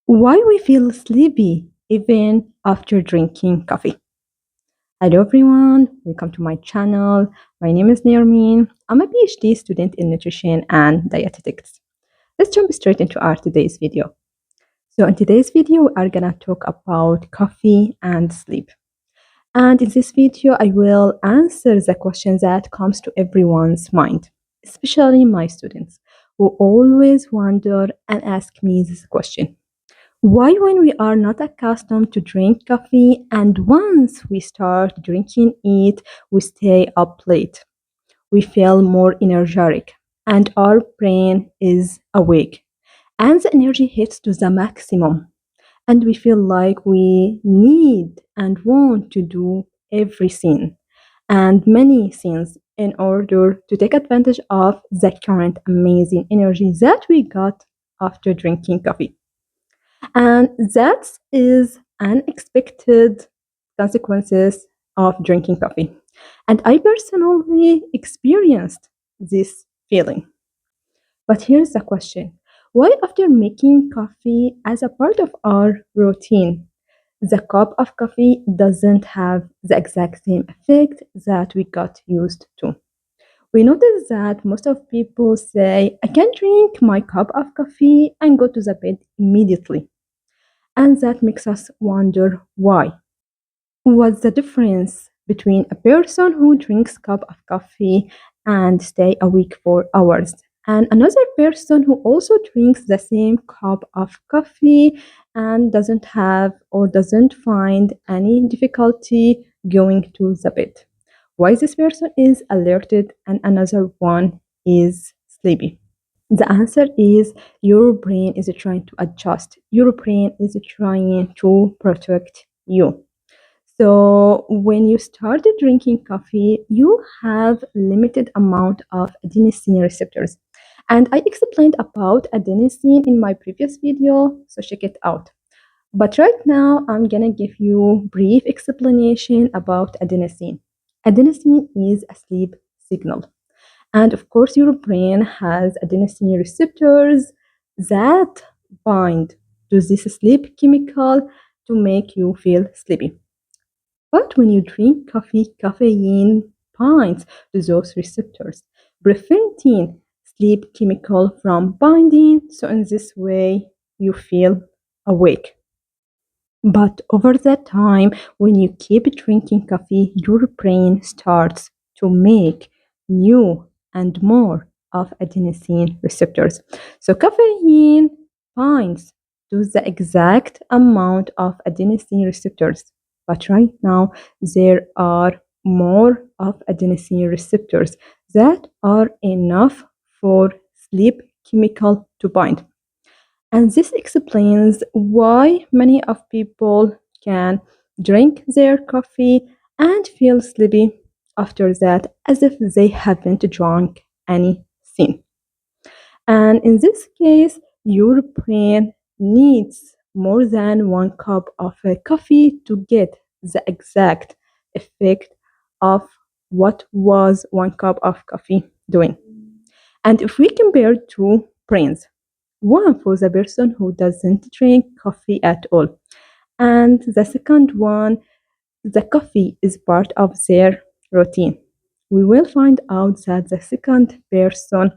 Why we feel sleepy even after drinking coffee. Hello everyone, welcome to my channel. My name is Nermin. I'm a PhD student in nutrition and dietetics. Let's jump straight into our today's video. So in today's video, we are gonna talk about coffee and sleep. And in this video, I will answer the question that comes to everyone's mind, especially my students who always wonder and ask me this question. Why, when we are not accustomed to drink coffee and once we start drinking it, we stay up late? We feel more energetic and our brain is awake and the energy hits to the maximum and we feel like we need and want to do everything and many things in order to take advantage of the current amazing energy that we got after drinking coffee. And that is unexpected consequences of drinking coffee. And I personally experienced this feeling. But here's the question. Why after making coffee as a part of our routine, the cup of coffee doesn't have the exact same effect that we got used to? We notice that most of people say, I can drink my cup of coffee and go to the bed immediately. And that makes us wonder why. What's the difference between a person who drinks cup of coffee and stay awake for hours and another person who also drinks the same cup of coffee and doesn't have or doesn't find any difficulty going to the bed? Why this person is alerted and another one is sleepy? The answer is your brain is trying to adjust. Your brain is trying to protect you. So when you started drinking coffee, you have limited amount of adenosine receptors. And I explained about adenosine in my previous video, so check it out. But right now, I'm gonna give you brief explanation about adenosine. Adenosine is a sleep signal. And of course, your brain has adenosine receptors that bind to this sleep chemical to make you feel sleepy. But when you drink coffee, caffeine binds to those receptors, preventing sleep chemical from binding. So in this way, you feel awake. But over that time, when you keep drinking coffee, your brain starts to make new and more of adenosine receptors. So caffeine binds to the exact amount of adenosine receptors. But right now, there are more of adenosine receptors that are enough for sleep chemical to bind. And this explains why many of people can drink their coffee and feel sleepy after that as if they haven't drunk anything. And in this case, your brain needs more than one cup of coffee to get the exact effect of what was one cup of coffee doing. And if we compare two brains, one for the person who doesn't drink coffee at all, and the second one, the coffee is part of their routine. We will find out that the second person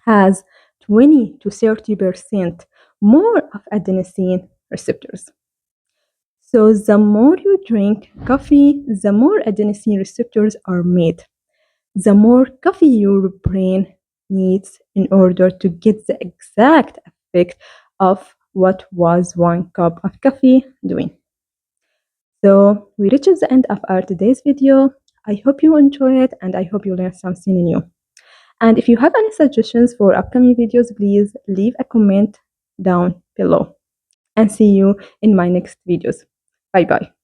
has 20 to 30% more of adenosine receptors. So the more you drink coffee, the more adenosine receptors are made. The more coffee your brain needs in order to get the exact effect of what was one cup of coffee doing. So we reached the end of our today's video. I hope you enjoy it and I hope you learned something new. And if you have any suggestions for upcoming videos, please leave a comment down below. And see you in my next videos. Bye bye.